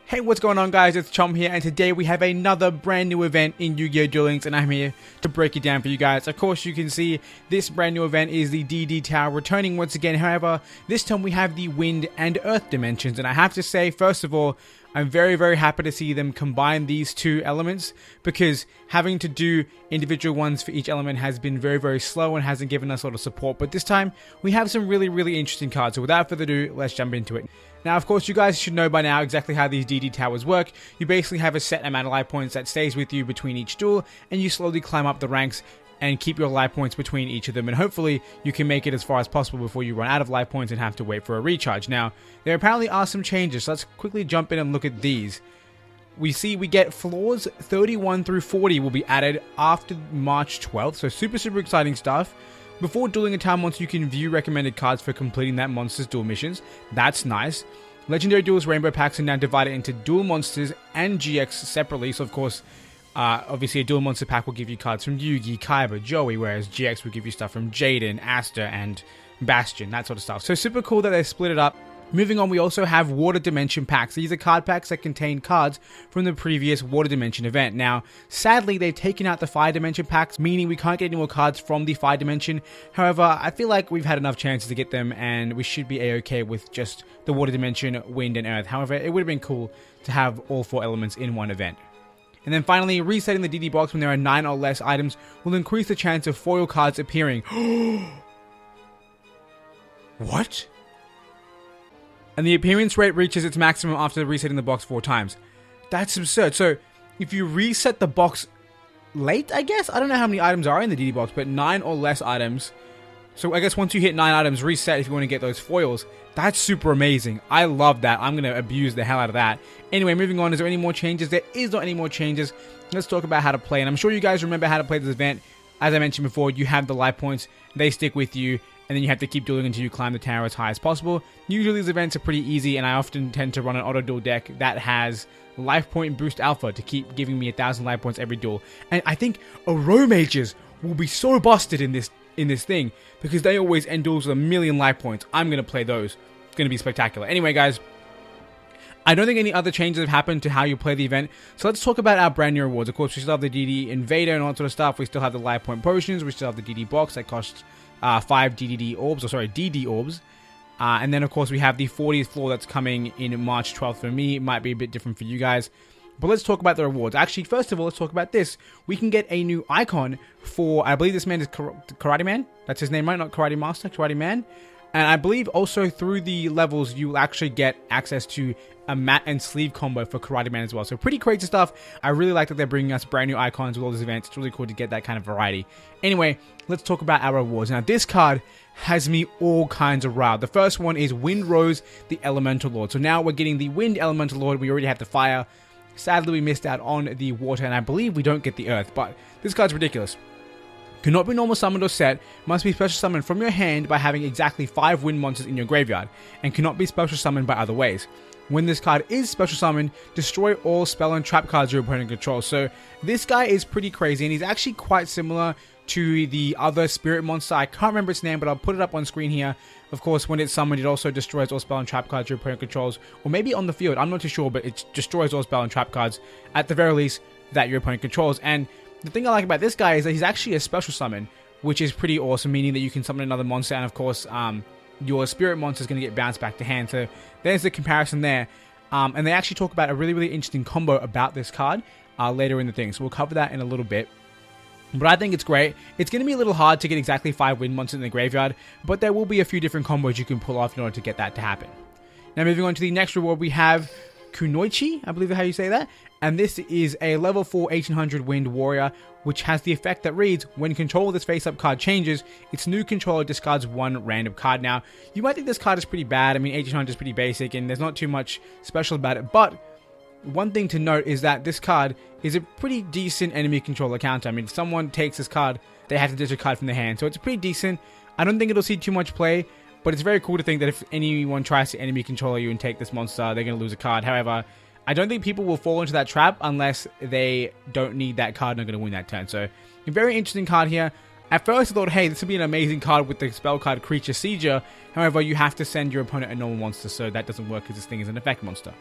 Hey, what's going on, guys? It's Chum here, and today we have another brand new event in Yu-Gi-Oh! Duel Links, and I'm here to break it down for you guys. Of course, you can see this brand new event is the DD Tower returning once again. However, this time we have the Wind and Earth dimensions, and I have to say, first of all, I'm very happy to see them combine these two elements, because having to do individual ones for each element has been very slow and hasn't given us a lot of support. But this time, we have some really interesting cards. So without further ado, let's jump into it. Now, of course, you guys should know by now exactly how these DD towers work. You basically have a set amount of life points that stays with you between each duel, and you slowly climb up the ranks and keep your life points between each of them, and hopefully you can make it as far as possible before you run out of life points and have to wait for a recharge. Now, there apparently are some changes, so let's quickly jump in and look at these. We get floors 31 through 40 will be added after March 12th, so super exciting stuff. Before dueling a tower monster, you can view recommended cards for completing that monster's duel missions. That's nice. Legendary Duels Rainbow Packs are now divided into dual monsters and GX separately, so of course, obviously a dual monster pack will give you cards from Yugi, Kaiba, Joey, whereas GX will give you stuff from Jaden, Aster, and Bastion, that sort of stuff. So super cool that they split it up. Moving on, we also have Water Dimension packs. These are card packs that contain cards from the previous Water Dimension event. Now, sadly, they've taken out the Fire Dimension packs, meaning we can't get any more cards from the Fire Dimension. However, I feel like we've had enough chances to get them, and we should be a-okay with just the Water Dimension, Wind, and Earth. However, it would have been cool to have all four elements in one event. And then finally, resetting the DD box when there are 9 or less items will increase the chance of foil cards appearing. What? And the appearance rate reaches its maximum after resetting the box 4 times. That's absurd. So, if you reset the box late, I guess? I don't know how many items are in the DD box, but 9 or less items. So, I guess once you hit 9 items, reset if you want to get those foils. That's super amazing. I love that. I'm going to abuse the hell out of that. Anyway, moving on. Is there any more changes? There is not any more changes. Let's talk about how to play. And I'm sure you guys remember how to play this event. As I mentioned before, you have the life points. They stick with you. And then you have to keep dueling until you climb the tower as high as possible. Usually these events are pretty easy, and I often tend to run an auto duel deck that has life point boost alpha to keep giving me 1,000 life points every duel. And I think Oro Mages will be so busted in this thing, because they always end duels with 1,000,000 life points. I'm going to play those. It's going to be spectacular. Anyway, guys, I don't think any other changes have happened to how you play the event, so let's talk about our brand new rewards. Of course, we still have the DD Invader and all that sort of stuff. We still have the life point potions. We still have the DD box that costs 5 DD orbs. And then, of course, we have the 40th floor that's coming in March 12th for me. It might be a bit different for you guys. But let's talk about the rewards. Actually, first of all, let's talk about this. We can get a new icon for, I believe this man is Karate Man. That's his name, right? Not Karate Master, Karate Man. And I believe also through the levels, you will actually get access to a mat and sleeve combo for Karate Man as well. So pretty crazy stuff. I really like that they're bringing us brand new icons with all these events. It's really cool to get that kind of variety. Anyway, let's talk about our rewards. Now, this card has me all kinds of riled. The first one is Wind Rose, the Elemental Lord. So now we're getting the Wind Elemental Lord. We already have the Fire. Sadly, we missed out on the Water, and I believe we don't get the Earth. But this card's ridiculous. Cannot be normal summoned or set, must be special summoned from your hand by having exactly 5 wind monsters in your graveyard, and cannot be special summoned by other ways. When this card is special summoned, destroy all spell and trap cards your opponent controls. So this guy is pretty crazy, and he's actually quite similar to the other spirit monster. I can't remember its name, but I'll put it up on screen here. Of course, when it's summoned, it also destroys all spell and trap cards your opponent controls, or maybe on the field, I'm not too sure, but it destroys all spell and trap cards, at the very least, that your opponent controls. And the thing I like about this guy is that he's actually a special summon, which is pretty awesome, meaning that you can summon another monster, and of course, your spirit monster is going to get bounced back to hand. So there's the comparison there. And they actually talk about a really interesting combo about this card later in the thing. So we'll cover that in a little bit. But I think it's great. It's going to be a little hard to get exactly 5 wind monsters in the graveyard, but there will be a few different combos you can pull off in order to get that to happen. Now moving on to the next reward, we have Kunoichi, I believe that's how you say that. And this is a level 4 1800 Wind Warrior, which has the effect that reads, when control of this face-up card changes, its new controller discards 1 random card. Now, you might think this card is pretty bad. I mean, 1800 is pretty basic, and there's not too much special about it. But one thing to note is that this card is a pretty decent enemy controller counter. I mean, if someone takes this card, they have to ditch a card from their hand. So it's pretty decent. I don't think it'll see too much play, but it's very cool to think that if anyone tries to enemy controller you and take this monster, they're going to lose a card. However, I don't think people will fall into that trap unless they don't need that card and are going to win that turn. So, a very interesting card here. At first I thought, hey, this would be an amazing card with the spell card Creature Sieger. However, you have to send your opponent a normal monster, so that doesn't work because this thing is an effect monster.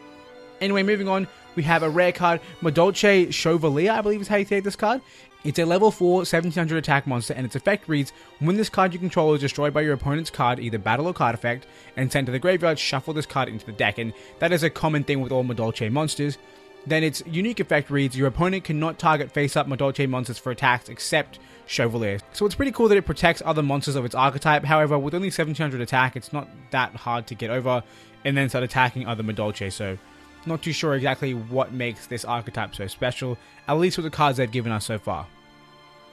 Anyway, moving on, we have a rare card, Madolche Chevalier, I believe is how you say this card. It's a level 4, 1700 attack monster, and its effect reads, when this card you control is destroyed by your opponent's card, either battle or card effect, and sent to the graveyard, shuffle this card into the deck, and that is a common thing with all Madolche monsters. Then its unique effect reads, your opponent cannot target face-up Madolche monsters for attacks except Chevalier. So it's pretty cool that it protects other monsters of its archetype. However, with only 1700 attack, it's not that hard to get over and then start attacking other Madolche. So not too sure exactly what makes this archetype so special, at least with the cards they've given us so far.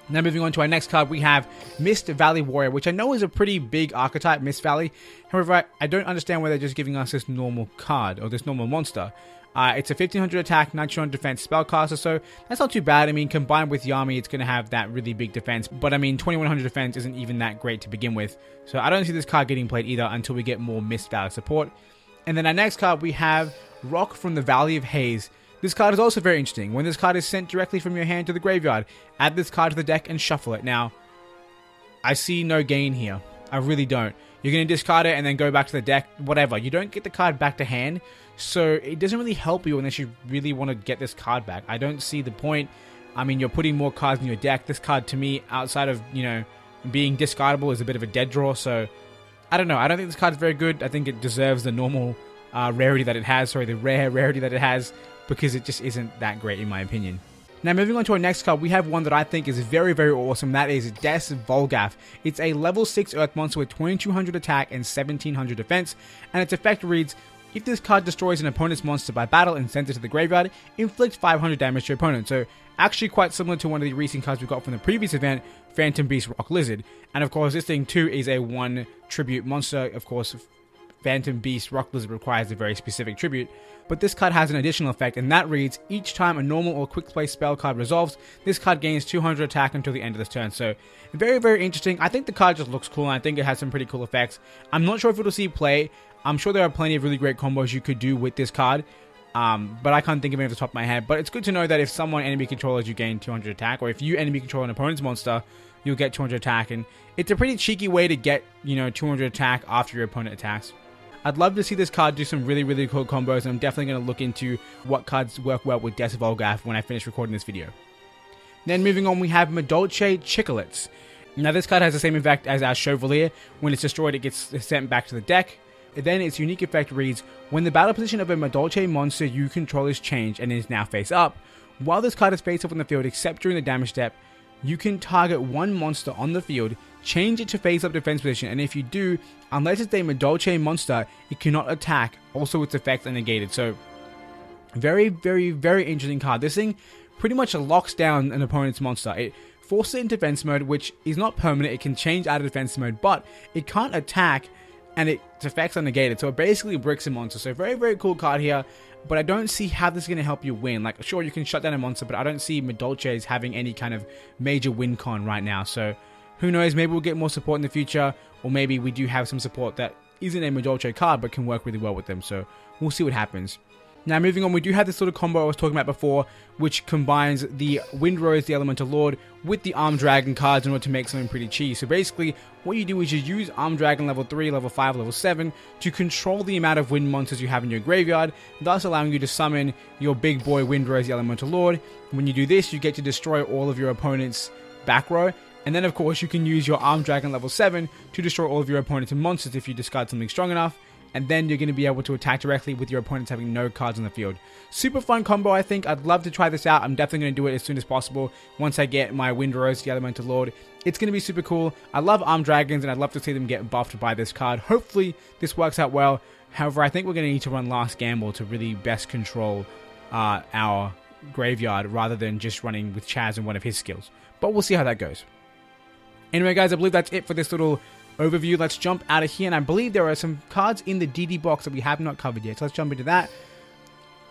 Now moving on to our next card, we have Mist Valley Warrior, which I know is a pretty big archetype, Mist Valley. However, I don't understand why they're just giving us this normal card, or this normal monster. It's a 1500 attack, 1900 defense spellcaster, so that's not too bad. I mean, combined with Yami, it's going to have that really big defense. But I mean, 2100 defense isn't even that great to begin with. So I don't see this card getting played either until we get more Mist Valley support. And then our next card, we have Rock from the Valley of Haze. This card is also very interesting. When this card is sent directly from your hand to the graveyard, add this card to the deck and shuffle it. Now, I see no gain here. I really don't. You're going to discard it and then go back to the deck, whatever. You don't get the card back to hand, so it doesn't really help you unless you really want to get this card back. I don't see the point. I mean, you're putting more cards in your deck. This card, to me, outside of, being discardable, is a bit of a dead draw, so I don't know. I don't think this card is very good. I think it deserves the normal rarity that it has, the rare rarity that it has, because it just isn't that great in my opinion. Now moving on to our next card, we have one that I think is very, very awesome. That is Des Volgath. It's a level 6 earth monster with 2200 attack and 1700 defense, and its effect reads, if this card destroys an opponent's monster by battle and sends it to the graveyard, inflict 500 damage to your opponent. So actually quite similar to one of the recent cards we got from the previous event, Phantom Beast Rock Lizard. And of course this thing too is a 1 tribute monster. Of course Phantom Beast Rock Lizard requires a very specific tribute, but this card has an additional effect, and that reads, each time a normal or quick play spell card resolves, this card gains 200 attack until the end of this turn. So very, very interesting. I think the card just looks cool, and I think it has some pretty cool effects. I'm not sure if it'll see play. I'm sure there are plenty of really great combos you could do with this card, but I can't think of any off the top of my head. But it's good to know that if someone enemy controls, you gain 200 attack, or if you enemy control an opponent's monster, you'll get 200 attack, and it's a pretty cheeky way to get 200 attack after your opponent attacks. I'd love to see this card do some really, really cool combos, and I'm definitely going to look into what cards work well with Des Volgath when I finish recording this video. Then moving on, we have Madolche Chicolets. Now this card has the same effect as our Chevalier. When it's destroyed, it gets sent back to the deck. Then its unique effect reads, when the battle position of a Madolche monster you control is changed and is now face up, while this card is face up on the field except during the damage step, you can target one monster on the field, change it to face up defense position, and if you do, unless it's a Madolche monster, it cannot attack. Also its effects are negated. So very, very, very interesting card. This thing pretty much locks down an opponent's monster. It forces it into defense mode, which is not permanent. It can change out of defense mode, but it can't attack, and its effects are negated. So it basically bricks a monster. So very, very cool card here, but I don't see how this is going to help you win. Like, sure, you can shut down a monster, but I don't see Madolches having any kind of major win con right now. So who knows, maybe we'll get more support in the future, or maybe we do have some support that isn't a Madolche card but can work really well with them. So we'll see what happens. Now moving on, we do have this sort of combo I was talking about before, which combines the Windrose, the Elemental Lord, with the Armed Dragon cards in order to make something pretty cheesy. So basically, what you do is you use Armed Dragon level 3, level 5, level 7 to control the amount of wind monsters you have in your graveyard, thus allowing you to summon your big boy Windrose, the Elemental Lord. When you do this, you get to destroy all of your opponent's back row. And then of course, you can use your Armed Dragon level 7 to destroy all of your opponent's monsters if you discard something strong enough. And then you're going to be able to attack directly with your opponents having no cards on the field. Super fun combo, I think. I'd love to try this out. I'm definitely going to do it as soon as possible once I get my Windrose, the Elemental Lord. It's going to be super cool. I love Armed Dragons, and I'd love to see them get buffed by this card. Hopefully, this works out well. However, I think we're going to need to run Last Gamble to really best control our graveyard rather than just running with Chaz and one of his skills. But we'll see how that goes. Anyway, guys, I believe that's it for this little overview. Let's jump out of here, and I believe there are some cards in the DD box that we have not covered yet, so let's jump into that.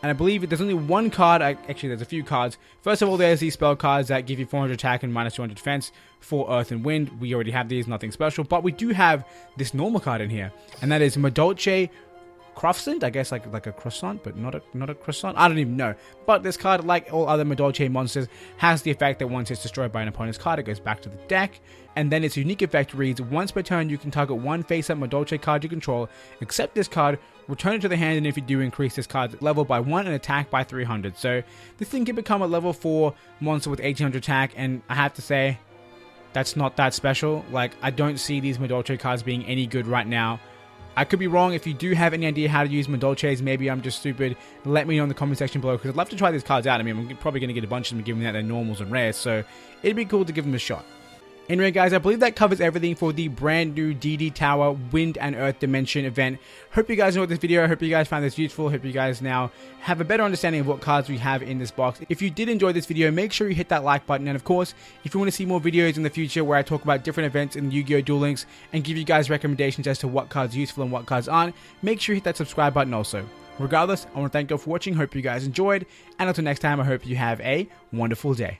And I believe there's only one card, actually there's a few cards. First of all, there's these spell cards that give you 400 attack and minus 200 defense for Earth and Wind. We already have these, nothing special, but we do have this normal card in here, and that is Madolche Croissant, I guess like a croissant, but not a croissant. I don't even know. But this card, like all other Madolche monsters, has the effect that once it's destroyed by an opponent's card, it goes back to the deck. And then its unique effect reads, once per turn, you can target one face-up Madolche card you control, except this card, return it to the hand, and if you do, increase this card's level by 1 and attack by 300. So this thing can become a level 4 monster with 1800 attack, and I have to say, that's not that special. Like, I don't see these Madolche cards being any good right now. I could be wrong. If you do have any idea how to use Madolches, maybe I'm just stupid, let me know in the comment section below, because I'd love to try these cards out. I mean, I'm probably going to get a bunch of them given that they're normals and rares, so it'd be cool to give them a shot. Anyway guys, I believe that covers everything for the brand new DD Tower Wind and Earth Dimension event. Hope you guys enjoyed this video. I hope you guys found this useful. Hope you guys now have a better understanding of what cards we have in this box. If you did enjoy this video, make sure you hit that like button. And of course, if you want to see more videos in the future where I talk about different events in Yu-Gi-Oh! Duel Links and give you guys recommendations as to what cards are useful and what cards aren't, make sure you hit that subscribe button also. Regardless, I want to thank you all for watching. Hope you guys enjoyed. And until next time, I hope you have a wonderful day.